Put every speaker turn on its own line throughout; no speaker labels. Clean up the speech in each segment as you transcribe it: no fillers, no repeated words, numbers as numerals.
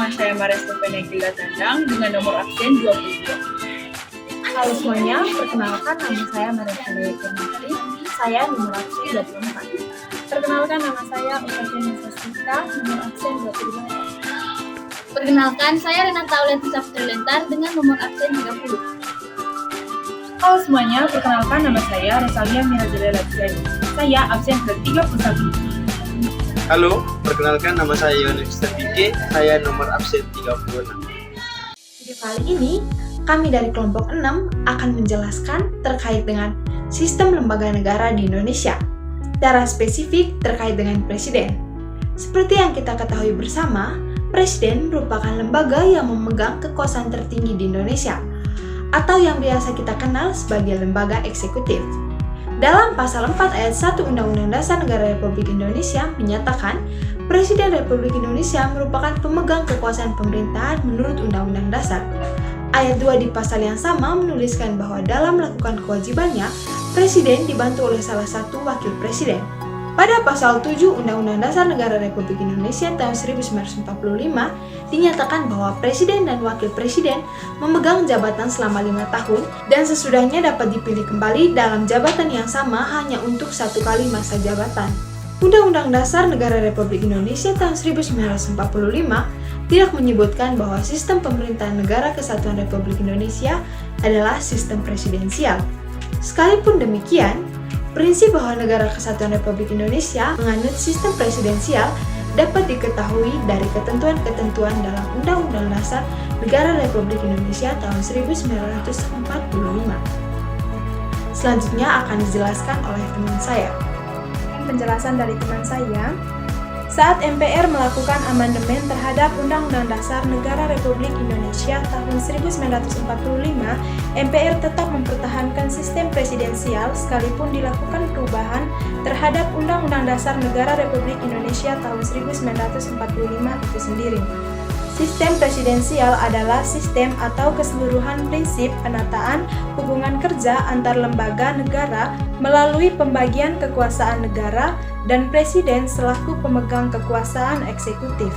nama saya Marestu Penegila Tandang dengan nomor absen 22.
Halo semuanya, perkenalkan nama saya Marestu Penegila. Saya nomor absen 24. Perkenalkan nama saya Ukasya Sastika, nomor absen 22.
Perkenalkan, saya Renata Aulianti Saputra dengan nomor absen 30.
Halo semuanya, perkenalkan nama saya Rosalia Mirajaya Laksani. Saya absen ke-31.
Halo, perkenalkan nama saya Yohanes Terpike, saya nomor absen 36.
Video kali ini, kami dari kelompok 6 akan menjelaskan terkait dengan sistem lembaga negara di Indonesia, secara spesifik terkait dengan presiden. Seperti yang kita ketahui bersama, presiden merupakan lembaga yang memegang kekuasaan tertinggi di Indonesia, atau yang biasa kita kenal sebagai lembaga eksekutif. Dalam pasal 4 ayat 1 Undang-Undang Dasar Negara Republik Indonesia menyatakan, Presiden Republik Indonesia merupakan pemegang kekuasaan pemerintahan menurut Undang-Undang Dasar. Ayat 2 di pasal yang sama menuliskan bahwa dalam melakukan kewajibannya, Presiden dibantu oleh salah satu wakil presiden. Pada pasal 7 Undang-Undang Dasar Negara Republik Indonesia tahun 1945 dinyatakan bahwa Presiden dan Wakil Presiden memegang jabatan selama 5 tahun dan sesudahnya dapat dipilih kembali dalam jabatan yang sama hanya untuk 1 kali masa jabatan. Undang-Undang Dasar Negara Republik Indonesia tahun 1945 tidak menyebutkan bahwa sistem pemerintahan Negara Kesatuan Republik Indonesia adalah sistem presidensial. Sekalipun demikian, prinsip bahwa Negara Kesatuan Republik Indonesia menganut sistem presidensial dapat diketahui dari ketentuan-ketentuan dalam Undang-Undang Dasar Negara Republik Indonesia tahun 1945. Selanjutnya akan dijelaskan oleh teman saya. Penjelasan dari teman saya, saat MPR melakukan amandemen terhadap Undang-Undang Dasar Negara Republik Indonesia tahun 1945, MPR tetap mempertahankan sistem presidensial sekalipun dilakukan perubahan terhadap Undang-Undang Dasar Negara Republik Indonesia tahun 1945 itu sendiri. Sistem presidensial adalah sistem atau keseluruhan prinsip penataan hubungan kerja antar lembaga negara melalui pembagian kekuasaan negara dan presiden selaku pemegang kekuasaan eksekutif.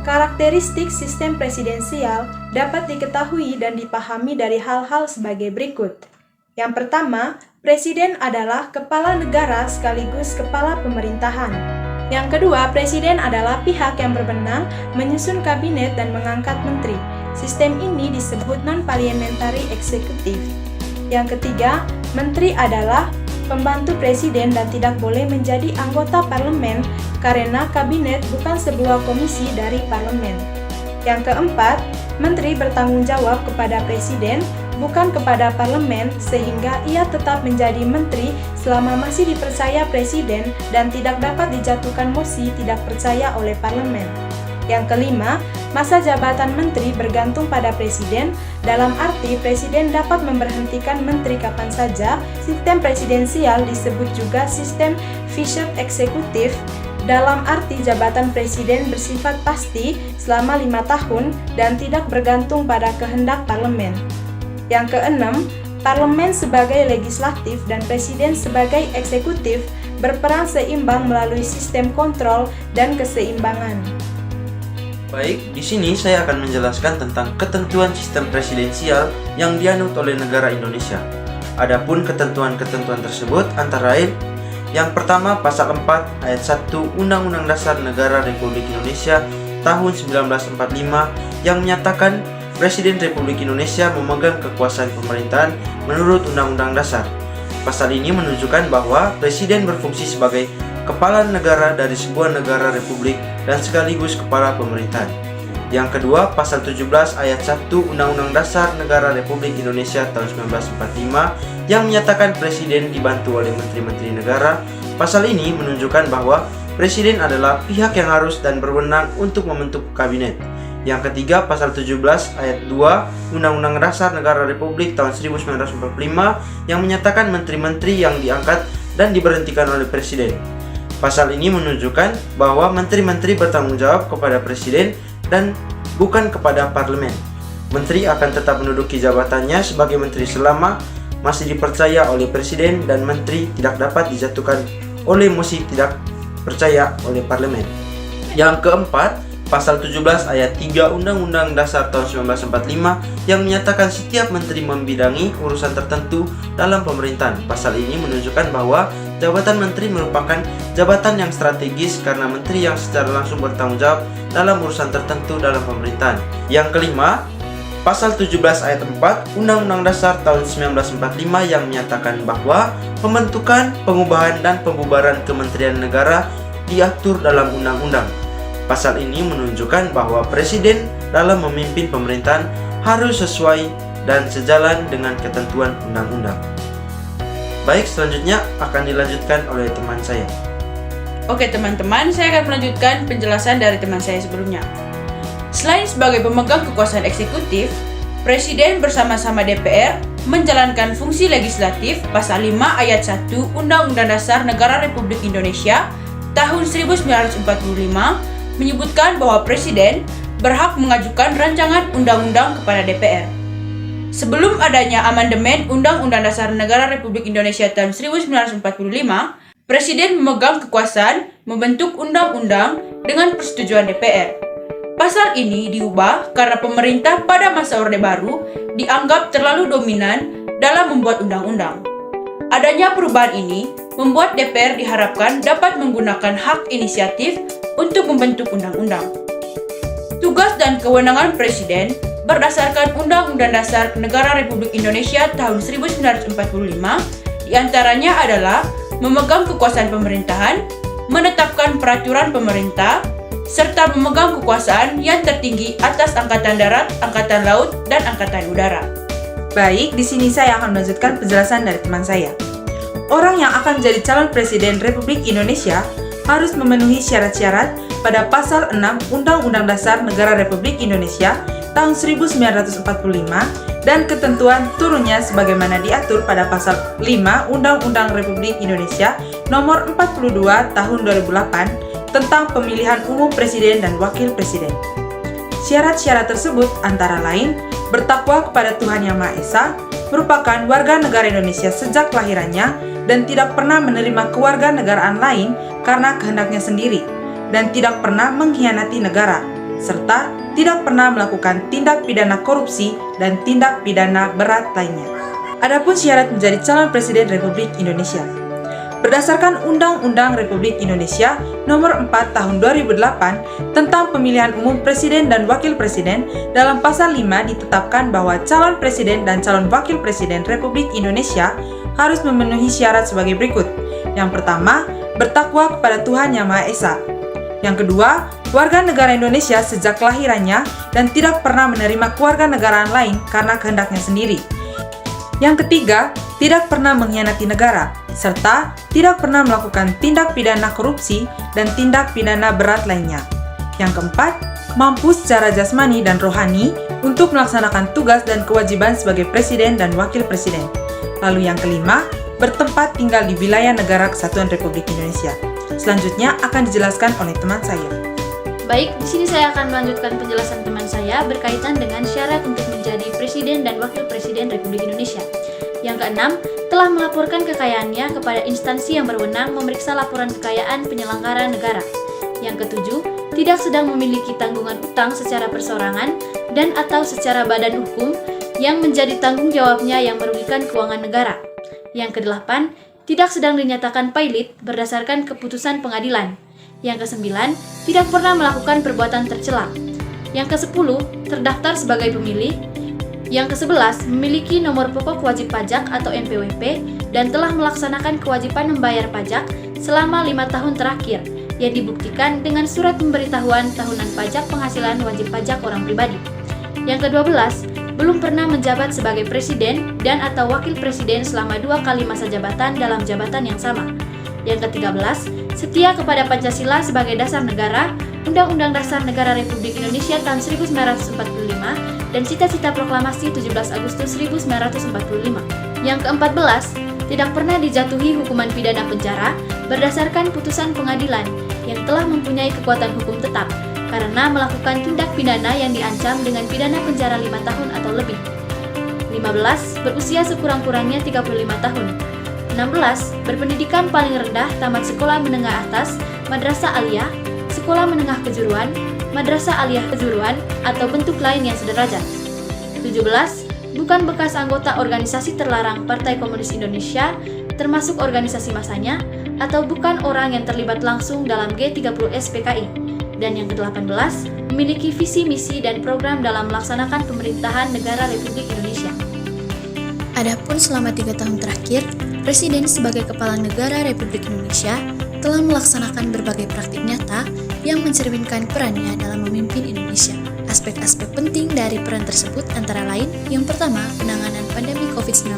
Karakteristik sistem presidensial dapat diketahui dan dipahami dari hal-hal sebagai berikut. Yang pertama, presiden adalah kepala negara sekaligus kepala pemerintahan. Yang kedua, presiden adalah pihak yang berwenang menyusun kabinet dan mengangkat menteri. Sistem ini disebut non-parliamentary executive. Yang ketiga, menteri adalah pembantu presiden dan tidak boleh menjadi anggota parlemen karena kabinet bukan sebuah komisi dari parlemen. Yang keempat, menteri bertanggung jawab kepada presiden bukan kepada parlemen sehingga ia tetap menjadi menteri selama masih dipercaya presiden dan tidak dapat dijatuhkan mosi tidak percaya oleh parlemen. Yang kelima, masa jabatan menteri bergantung pada presiden, dalam arti presiden dapat memberhentikan menteri kapan saja. Sistem presidensial disebut juga sistem fiscal eksekutif, dalam arti jabatan presiden bersifat pasti selama 5 tahun dan tidak bergantung pada kehendak parlemen. Yang keenam, parlemen sebagai legislatif dan presiden sebagai eksekutif berperan seimbang melalui sistem kontrol dan keseimbangan.
Baik, di sini saya akan menjelaskan tentang ketentuan sistem presidensial yang dianut oleh negara Indonesia. Adapun ketentuan-ketentuan tersebut antara lain, yang pertama pasal 4 ayat 1 Undang-Undang Dasar Negara Republik Indonesia tahun 1945 yang menyatakan Presiden Republik Indonesia memegang kekuasaan pemerintahan menurut Undang-Undang Dasar. Pasal ini menunjukkan bahwa Presiden berfungsi sebagai kepala negara dari sebuah negara republik dan sekaligus kepala pemerintahan. Yang kedua, pasal 17 ayat 1 Undang-Undang Dasar Negara Republik Indonesia tahun 1945 yang menyatakan Presiden dibantu oleh menteri-menteri negara. Pasal ini menunjukkan bahwa Presiden adalah pihak yang harus dan berwenang untuk membentuk kabinet. Yang ketiga, pasal 17 ayat 2 Undang-Undang Dasar Negara Republik tahun 1945 yang menyatakan menteri-menteri yang diangkat dan diberhentikan oleh presiden. Pasal ini menunjukkan bahwa menteri-menteri bertanggung jawab kepada presiden dan bukan kepada parlemen. Menteri akan tetap menduduki jabatannya sebagai menteri selama masih dipercaya oleh presiden dan menteri tidak dapat dijatuhkan oleh mosi tidak percaya oleh parlemen. Yang keempat, Pasal 17 ayat 3 Undang-Undang Dasar tahun 1945 yang menyatakan setiap menteri membidangi urusan tertentu dalam pemerintahan. Pasal ini menunjukkan bahwa jabatan menteri merupakan jabatan yang strategis karena menteri yang secara langsung bertanggung jawab dalam urusan tertentu dalam pemerintahan. Yang kelima, Pasal 17 ayat 4 Undang-Undang Dasar tahun 1945 yang menyatakan bahwa pembentukan, pengubahan, dan pembubaran kementerian negara diatur dalam undang-undang. Pasal ini menunjukkan bahwa presiden dalam memimpin pemerintahan harus sesuai dan sejalan dengan ketentuan undang-undang. Baik, selanjutnya akan dilanjutkan oleh teman saya.
Oke teman-teman, saya akan melanjutkan penjelasan dari teman saya sebelumnya. Selain sebagai pemegang kekuasaan eksekutif, Presiden bersama-sama DPR menjalankan fungsi legislatif Pasal 5 Ayat 1 Undang-Undang Dasar Negara Republik Indonesia tahun 1945 menyebutkan bahwa Presiden berhak mengajukan rancangan undang-undang kepada DPR. Sebelum adanya amandemen Undang-Undang Dasar Negara Republik Indonesia tahun 1945, Presiden memegang kekuasaan membentuk undang-undang dengan persetujuan DPR. Pasal ini diubah karena pemerintah pada masa Orde Baru dianggap terlalu dominan dalam membuat undang-undang. Adanya perubahan ini membuat DPR diharapkan dapat menggunakan hak inisiatif untuk membentuk undang-undang. Tugas dan kewenangan Presiden berdasarkan Undang-Undang Dasar Negara Republik Indonesia tahun 1945 diantaranya adalah memegang kekuasaan pemerintahan, menetapkan peraturan pemerintah, serta memegang kekuasaan yang tertinggi atas Angkatan Darat, Angkatan Laut, dan Angkatan Udara.
Baik, di sini saya akan melanjutkan penjelasan dari teman saya. Orang yang akan menjadi calon Presiden Republik Indonesia harus memenuhi syarat-syarat pada Pasal 6 Undang-Undang Dasar Negara Republik Indonesia tahun 1945 dan ketentuan turunnya sebagaimana diatur pada Pasal 5 Undang-Undang Republik Indonesia Nomor 42 Tahun 2008 tentang pemilihan umum Presiden dan Wakil Presiden. Syarat-syarat tersebut antara lain bertakwa kepada Tuhan Yang Maha Esa, merupakan warga negara Indonesia sejak kelahirannya dan tidak pernah menerima kewarganegaraan lain karena kehendaknya sendiri, dan tidak pernah mengkhianati negara, serta tidak pernah melakukan tindak pidana korupsi dan tindak pidana berat lainnya. Adapun syarat menjadi calon Presiden Republik Indonesia. Berdasarkan Undang-Undang Republik Indonesia Nomor 4 Tahun 2008 tentang pemilihan umum Presiden dan Wakil Presiden, dalam Pasal 5 ditetapkan bahwa calon Presiden dan calon Wakil Presiden Republik Indonesia harus memenuhi syarat sebagai berikut. Yang pertama, bertakwa kepada Tuhan Yang Maha Esa. Yang kedua, warga negara Indonesia sejak kelahirannya dan tidak pernah menerima kewarganegaraan lain karena kehendaknya sendiri. Yang ketiga, tidak pernah mengkhianati negara, serta tidak pernah melakukan tindak pidana korupsi dan tindak pidana berat lainnya. Yang keempat, mampu secara jasmani dan rohani untuk melaksanakan tugas dan kewajiban sebagai Presiden dan Wakil Presiden. Lalu yang kelima, bertempat tinggal di wilayah Negara Kesatuan Republik Indonesia. Selanjutnya akan dijelaskan oleh teman saya.
Baik, di sini saya akan melanjutkan penjelasan teman saya berkaitan dengan syarat untuk menjadi Presiden dan Wakil Presiden Republik Indonesia. Yang keenam, telah melaporkan kekayaannya kepada instansi yang berwenang memeriksa laporan kekayaan penyelenggara negara. Yang ketujuh, tidak sedang memiliki tanggungan utang secara perseorangan dan atau secara badan hukum yang menjadi tanggung jawabnya yang merugikan keuangan negara. Yang kedelapan, tidak sedang dinyatakan pailit berdasarkan keputusan pengadilan. Yang kesembilan, tidak pernah melakukan perbuatan tercela. Yang kesepuluh, terdaftar sebagai pemilih. Yang ke-11, memiliki nomor pokok wajib pajak atau NPWP dan telah melaksanakan kewajiban membayar pajak selama 5 tahun terakhir yang dibuktikan dengan surat pemberitahuan tahunan pajak penghasilan wajib pajak orang pribadi. Yang ke-12, belum pernah menjabat sebagai presiden dan atau wakil presiden selama 2 kali masa jabatan dalam jabatan yang sama. Yang ke-13, setia kepada Pancasila sebagai dasar negara, Undang-Undang Dasar Negara Republik Indonesia tahun 1945, dan cita-cita proklamasi 17 Agustus 1945. Yang ke-14, tidak pernah dijatuhi hukuman pidana penjara berdasarkan putusan pengadilan yang telah mempunyai kekuatan hukum tetap karena melakukan tindak pidana yang diancam dengan pidana penjara 5 tahun atau lebih. 15, berusia sekurang-kurangnya 35 tahun. 16, berpendidikan paling rendah tamat sekolah menengah atas, madrasah aliyah, sekolah menengah kejuruan, madrasah aliyah kejuruan, atau bentuk lain yang sederajat. 17. Bukan bekas anggota organisasi terlarang Partai Komunis Indonesia, termasuk organisasi masanya, atau bukan orang yang terlibat langsung dalam G30S PKI. Dan yang ke-18, memiliki visi, misi, dan program dalam melaksanakan pemerintahan negara Republik Indonesia.
Adapun selama 3 tahun terakhir, Presiden sebagai Kepala Negara Republik Indonesia telah melaksanakan berbagai praktik nyata yang mencerminkan perannya dalam memimpin Indonesia. Aspek-aspek penting dari peran tersebut antara lain, yang pertama, penanganan pandemi COVID-19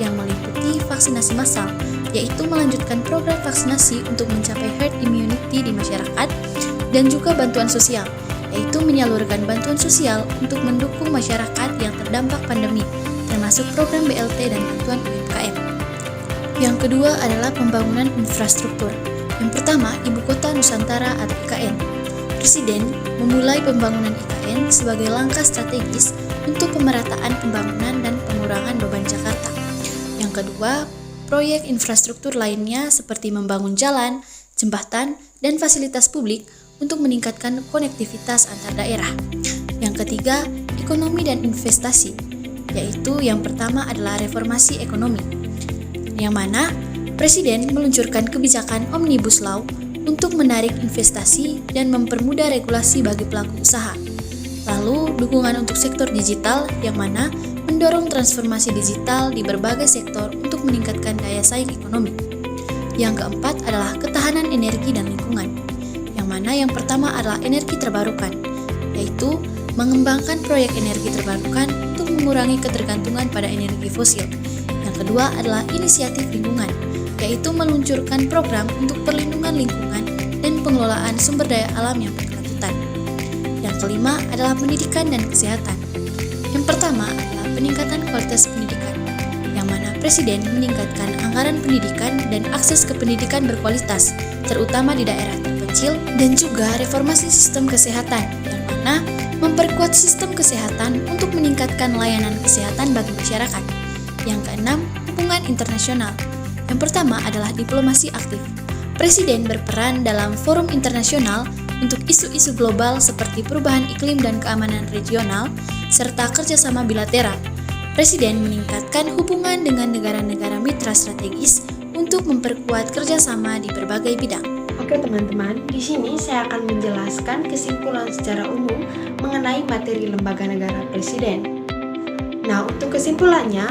yang meliputi vaksinasi massal, yaitu melanjutkan program vaksinasi untuk mencapai herd immunity di masyarakat, dan juga bantuan sosial, yaitu menyalurkan bantuan sosial untuk mendukung masyarakat yang terdampak pandemi, termasuk program BLT dan bantuan UMKM. Yang kedua adalah pembangunan infrastruktur. Yang pertama, Ibu Kota Nusantara atau IKN. Presiden memulai pembangunan IKN sebagai langkah strategis untuk pemerataan pembangunan dan pengurangan beban Jakarta. Yang kedua, proyek infrastruktur lainnya seperti membangun jalan, jembatan, dan fasilitas publik untuk meningkatkan konektivitas antar daerah. Yang ketiga, ekonomi dan investasi, yaitu yang pertama adalah reformasi ekonomi, yang mana Presiden meluncurkan kebijakan Omnibus Law untuk menarik investasi dan mempermudah regulasi bagi pelaku usaha. Lalu, dukungan untuk sektor digital, yang mana mendorong transformasi digital di berbagai sektor untuk meningkatkan daya saing ekonomi. Yang keempat adalah ketahanan energi dan lingkungan, yang mana yang pertama adalah energi terbarukan, yaitu mengembangkan proyek energi terbarukan untuk mengurangi ketergantungan pada energi fosil. Yang kedua adalah inisiatif lingkungan, yaitu meluncurkan program untuk perlindungan lingkungan dan pengelolaan sumber daya alam yang berkelanjutan. Yang kelima adalah pendidikan dan kesehatan. Yang pertama adalah peningkatan kualitas pendidikan, yang mana Presiden meningkatkan anggaran pendidikan dan akses ke pendidikan berkualitas, terutama di daerah terpencil, dan juga reformasi sistem kesehatan, yang mana memperkuat sistem kesehatan untuk meningkatkan layanan kesehatan bagi masyarakat. Yang keenam, hubungan internasional. Yang pertama adalah diplomasi aktif. Presiden berperan dalam forum internasional untuk isu-isu global seperti perubahan iklim dan keamanan regional, serta kerjasama bilateral. Presiden meningkatkan hubungan dengan negara-negara mitra strategis untuk memperkuat kerjasama di berbagai bidang.
Oke teman-teman, di sini saya akan menjelaskan kesimpulan secara umum mengenai materi lembaga negara presiden. Nah, untuk kesimpulannya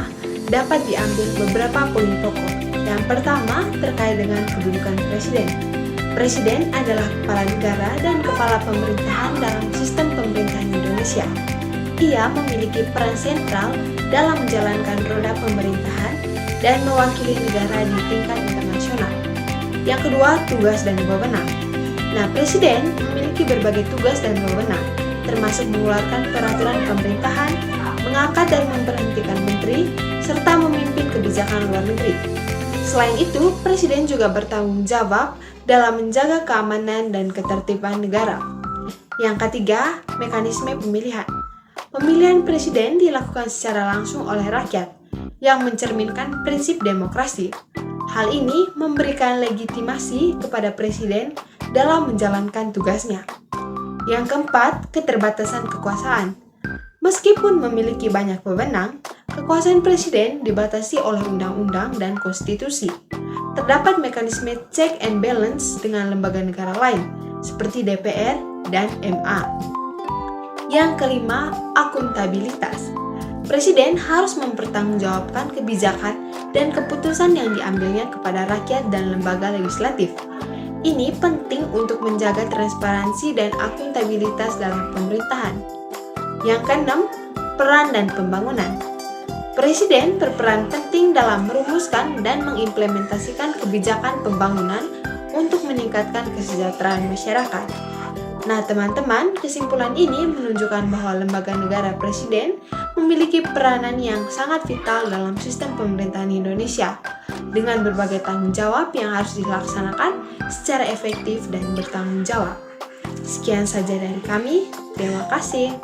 dapat diambil beberapa poin pokok. Yang pertama, terkait dengan kedudukan presiden. Presiden adalah kepala negara dan kepala pemerintahan dalam sistem pemerintahan Indonesia. Ia memiliki peran sentral dalam menjalankan roda pemerintahan dan mewakili negara di tingkat internasional. Yang kedua, tugas dan wewenang. Nah, Presiden memiliki berbagai tugas dan wewenang, termasuk mengeluarkan peraturan pemerintahan, mengangkat dan memberhentikan menteri, serta memimpin kebijakan luar negeri. Selain itu, Presiden juga bertanggung jawab dalam menjaga keamanan dan ketertiban negara. Yang ketiga, mekanisme pemilihan. Pemilihan presiden dilakukan secara langsung oleh rakyat, yang mencerminkan prinsip demokrasi. Hal ini memberikan legitimasi kepada presiden dalam menjalankan tugasnya. Yang keempat, keterbatasan kekuasaan. Meskipun memiliki banyak wewenang, kekuasaan presiden dibatasi oleh undang-undang dan konstitusi. Terdapat mekanisme check and balance dengan lembaga negara lain, seperti DPR dan MA. Yang kelima, akuntabilitas. Presiden harus mempertanggungjawabkan kebijakan dan keputusan yang diambilnya kepada rakyat dan lembaga legislatif. Ini penting untuk menjaga transparansi dan akuntabilitas dalam pemerintahan. Yang keenam, peran dan pembangunan. Presiden berperan penting dalam merumuskan dan mengimplementasikan kebijakan pembangunan untuk meningkatkan kesejahteraan masyarakat. Nah, teman-teman, kesimpulan ini menunjukkan bahwa lembaga negara presiden memiliki peranan yang sangat vital dalam sistem pemerintahan Indonesia, dengan berbagai tanggung jawab yang harus dilaksanakan secara efektif dan bertanggung jawab. Sekian saja dari kami, terima kasih.